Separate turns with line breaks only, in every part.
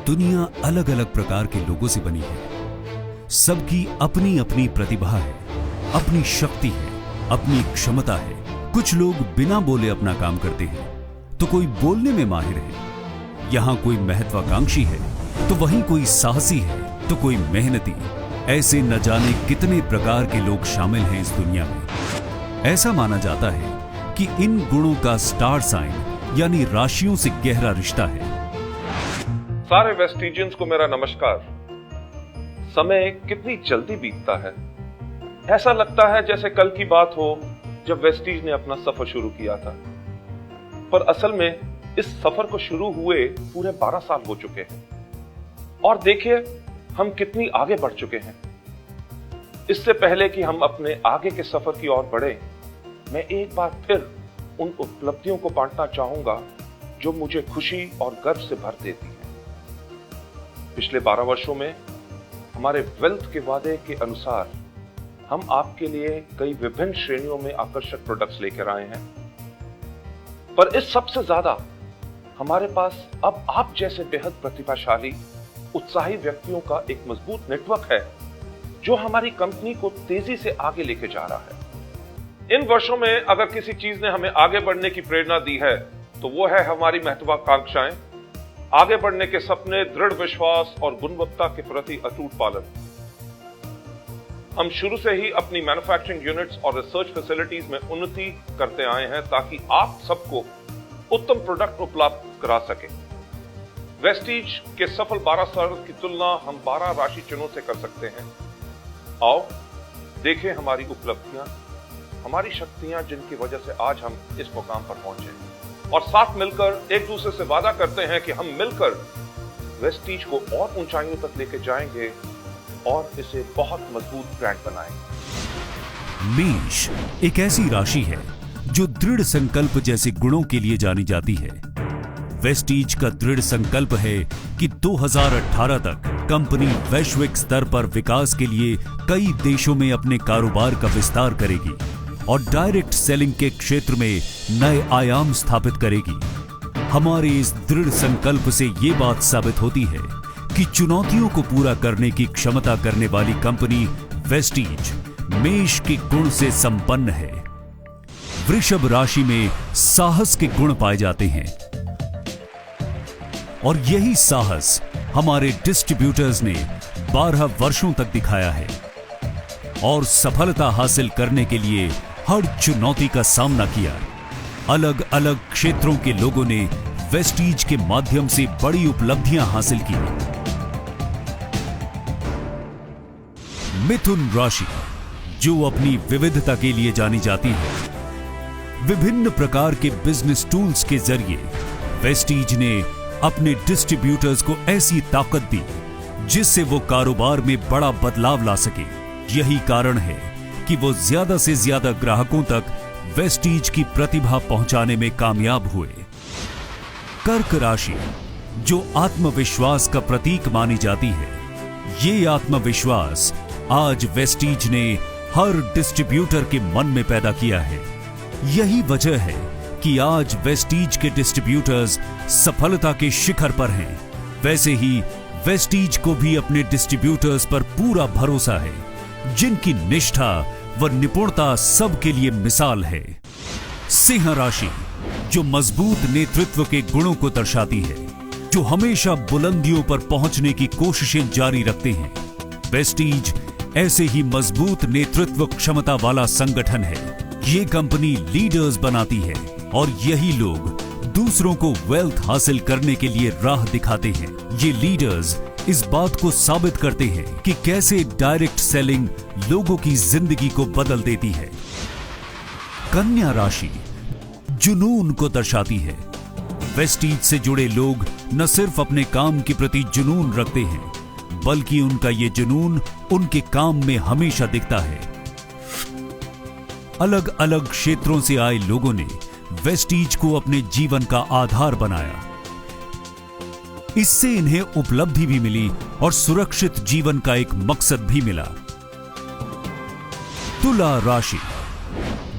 दुनिया अलग अलग प्रकार के लोगों से बनी है। सबकी अपनी अपनी प्रतिभा है, अपनी शक्ति है, अपनी क्षमता है। कुछ लोग बिना बोले अपना काम करते हैं तो कोई बोलने में माहिर है। यहां कोई महत्वाकांक्षी है तो वहीं कोई साहसी है तो कोई मेहनती। ऐसे न जाने कितने प्रकार के लोग शामिल हैं इस दुनिया में। ऐसा माना जाता है कि इन गुणों का स्टार साइन यानी राशियों से गहरा रिश्ता है।
सारे वेस्टिजियंस को मेरा नमस्कार। समय कितनी जल्दी बीतता है। ऐसा लगता है जैसे कल की बात हो जब वेस्टीज ने अपना सफर शुरू किया था, पर असल में इस सफर को शुरू हुए पूरे 12 साल हो चुके हैं और देखिए हम कितनी आगे बढ़ चुके हैं। इससे पहले कि हम अपने आगे के सफर की ओर बढ़े, मैं एक बार फिर उन उपलब्धियों को बांटना चाहूंगा जो मुझे खुशी और गर्व से भर देती हैं। पिछले 12 वर्षों में हमारे वेल्थ के वादे के अनुसार हम आपके लिए कई विभिन्न श्रेणियों में आकर्षक प्रोडक्ट्स लेकर आए हैं, पर इस सबसे ज्यादा हमारे पास अब आप जैसे बेहद प्रतिभाशाली उत्साही व्यक्तियों का एक मजबूत नेटवर्क है जो हमारी कंपनी को तेजी से आगे लेके जा रहा है। इन वर्षों में अगर किसी चीज ने हमें आगे बढ़ने की प्रेरणा दी है तो वो है हमारी महत्वाकांक्षाएं, आगे बढ़ने के सपने, दृढ़ विश्वास और गुणवत्ता के प्रति अटूट पालन। हम शुरू से ही अपनी मैन्युफैक्चरिंग यूनिट्स और रिसर्च फैसिलिटीज में उन्नति करते आए हैं ताकि आप सबको उत्तम प्रोडक्ट उपलब्ध करा सके। वेस्टीज के सफल 12 साल की तुलना हम 12 राशि चिन्हों से कर सकते हैं। आओ देखें हमारी उपलब्धियां, हमारी शक्तियां जिनकी वजह से आज हम इस मुकाम पर पहुंचे और साथ मिलकर एक दूसरे से वादा करते हैं कि हम मिलकर वेस्टीज को और ऊंचाइयों तक लेके जाएंगे और इसे बहुत मजबूत ब्रांड बनाएंगे।
मेष एक ऐसी राशि है जो दृढ़ संकल्प जैसे गुणों के लिए जानी जाती है। वेस्टीज का दृढ़ संकल्प है कि 2018 तक कंपनी वैश्विक स्तर पर विकास के लिए कई देशों में अपने कारोबार का विस्तार करेगी और डायरेक्ट सेलिंग के क्षेत्र में नए आयाम स्थापित करेगी। हमारे इस दृढ़ संकल्प से ये बात साबित होती है कि चुनौतियों को पूरा करने की क्षमता करने वाली कंपनी वेस्टीज मेष के गुण से संपन्न है। वृषभ राशि में साहस के गुण पाए जाते हैं और यही साहस हमारे डिस्ट्रीब्यूटर्स ने 12 वर्षों तक दिखाया है और सफलता हासिल करने के लिए हर चुनौती का सामना किया। अलग अलग क्षेत्रों के लोगों ने वेस्टीज के माध्यम से बड़ी उपलब्धियां हासिल की। मिथुन राशि जो अपनी विविधता के लिए जानी जाती है। विभिन्न प्रकार के बिजनेस टूल्स के जरिए वेस्टीज ने अपने डिस्ट्रीब्यूटर्स को ऐसी ताकत दी जिससे वो कारोबार में बड़ा बदलाव ला सके। यही कारण है कि वो ज्यादा से ज्यादा ग्राहकों तक वेस्टीज की प्रतिभा पहुंचाने में कामयाब हुए। कर्क राशि जो आत्मविश्वास का प्रतीक मानी जाती है। ये आत्मविश्वास आज वेस्टीज ने हर डिस्ट्रीब्यूटर के मन में पैदा किया है। यही वजह है कि आज वेस्टीज के डिस्ट्रीब्यूटर्स सफलता के शिखर पर हैं। वैसे ही वेस्टीज को भी अपने डिस्ट्रीब्यूटर्स पर पूरा भरोसा है जिनकी निष्ठा व निपुणता सबके लिए मिसाल है। सिंह राशि जो मजबूत नेतृत्व के गुणों को दर्शाती है, जो हमेशा बुलंदियों पर पहुंचने की कोशिशें जारी रखते हैं। वेस्टीज ऐसे ही मजबूत नेतृत्व क्षमता वाला संगठन है। ये कंपनी लीडर्स बनाती है और यही लोग दूसरों को वेल्थ हासिल करने के लिए राह दिखाते हैं। ये लीडर्स इस बात को साबित करते हैं कि कैसे डायरेक्ट सेलिंग लोगों की जिंदगी को बदल देती है। कन्या राशि जुनून को दर्शाती है। वेस्टीज से जुड़े लोग न सिर्फ अपने काम के प्रति जुनून रखते हैं, बल्कि उनका ये जुनून उनके काम में हमेशा दिखता है। अलग अलग क्षेत्रों से आए लोगों ने वेस्टीज को अपने जीवन का आधार बनाया। इससे इन्हें उपलब्धि भी मिली और सुरक्षित जीवन का एक मकसद भी मिला। तुला राशि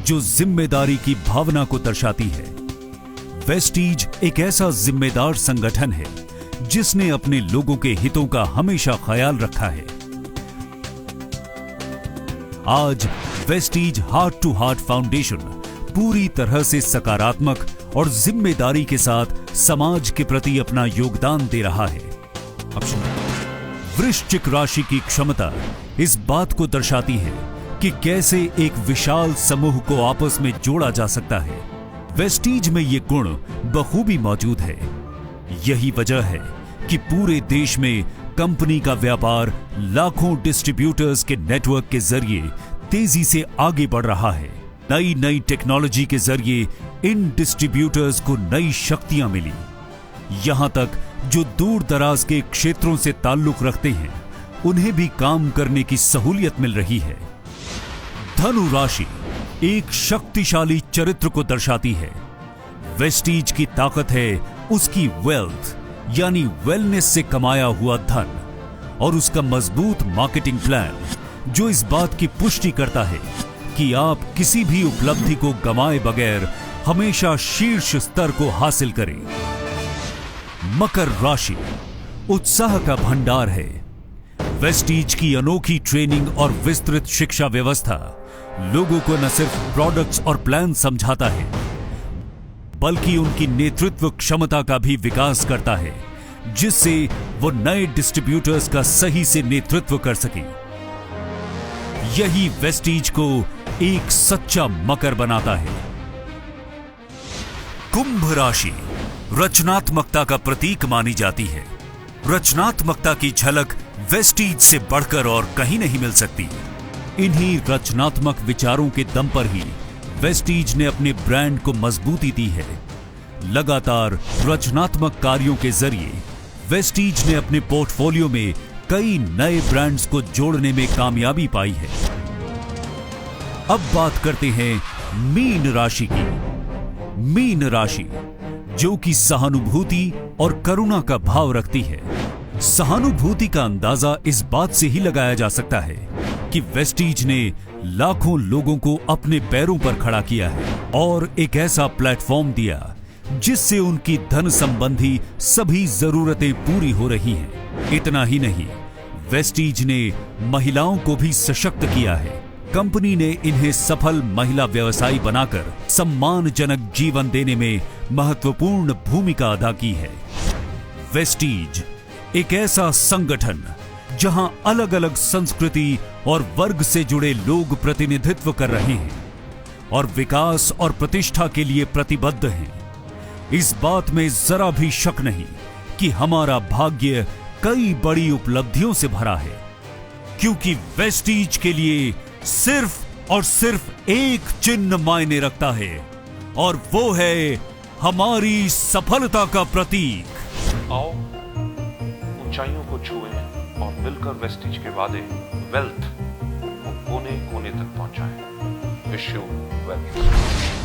जो जिम्मेदारी की भावना को दर्शाती है। वेस्टीज एक ऐसा जिम्मेदार संगठन है जिसने अपने लोगों के हितों का हमेशा ख्याल रखा है। आज Vestige heart to heart foundation पूरी तरह से सकारात्मक और जिम्मेदारी के साथ समाज के प्रति अपना योगदान दे रहा है। वृश्चिक राशि की क्षमता इस बात को दर्शाती है कि कैसे एक विशाल समूह को आपस में जोड़ा जा सकता है। वेस्टीज में ये गुण बखूबी मौजूद है। यही वजह है कि पूरे देश में कंपनी का व्यापार लाखों डिस्ट्रीब्यूटर्स के नेटवर्क के जरिए तेजी से आगे बढ़ रहा है। नई नई टेक्नोलॉजी के जरिए इन डिस्ट्रीब्यूटर्स को नई शक्तियां मिली। यहां तक जो दूर दराज के क्षेत्रों से ताल्लुक रखते हैं उन्हें भी काम करने की सहूलियत मिल रही है। धनु राशि एक शक्तिशाली चरित्र को दर्शाती है। वेस्टीज की ताकत है उसकी वेल्थ यानी वेलनेस से कमाया हुआ धन और उसका मजबूत मार्केटिंग प्लान जो इस बात की पुष्टि करता है कि आप किसी भी उपलब्धि को गंवाए बगैर हमेशा शीर्ष स्तर को हासिल करें। मकर राशि उत्साह का भंडार है। वेस्टीज की अनोखी ट्रेनिंग और विस्तृत शिक्षा व्यवस्था लोगों को न सिर्फ प्रोडक्ट्स और प्लान समझाता है बल्कि उनकी नेतृत्व क्षमता का भी विकास करता है, जिससे वो नए डिस्ट्रीब्यूटर्स का सही से नेतृत्व कर सके। यही वेस्टीज को एक सच्चा मकर बनाता है। कुंभ राशि रचनात्मकता का प्रतीक मानी जाती है। रचनात्मकता की झलक वेस्टीज से बढ़कर और कहीं नहीं मिल सकती। इन्हीं रचनात्मक विचारों के दम पर ही वेस्टीज ने अपने ब्रांड को मजबूती दी है। लगातार रचनात्मक कार्यों के जरिए वेस्टीज ने अपने पोर्टफोलियो में कई नए ब्रांड्स को जोड़ने में कामयाबी पाई है। अब बात करते हैं मीन राशि की। मीन राशि जो कि सहानुभूति और करुणा का भाव रखती है। सहानुभूति का अंदाजा इस बात से ही लगाया जा सकता है कि वेस्टीज ने लाखों लोगों को अपने पैरों पर खड़ा किया है और एक ऐसा प्लेटफॉर्म दिया जिससे उनकी धन संबंधी सभी जरूरतें पूरी हो रही हैं। इतना ही नहीं, वेस्टीज ने महिलाओं को भी सशक्त किया है। कंपनी ने इन्हें सफल महिला व्यवसायी बनाकर सम्मानजनक जीवन देने में महत्वपूर्ण भूमिका अदा की है। वेस्टीज एक ऐसा संगठन जहां अलग अलग संस्कृति और वर्ग से जुड़े लोग प्रतिनिधित्व कर रहे हैं और विकास और प्रतिष्ठा के लिए प्रतिबद्ध हैं। इस बात में जरा भी शक नहीं कि हमारा भाग्य कई बड़ी उपलब्धियों से भरा है, क्योंकि वेस्टीज के लिए सिर्फ और सिर्फ एक चिन्ह मायने रखता है और वो है हमारी सफलता का प्रतीक।
आओ ऊंचाइयों को छुएं और मिलकर वेस्टीज के वादे वेल्थ को कोने कोने तक पहुंचाएं। Wish you wealth.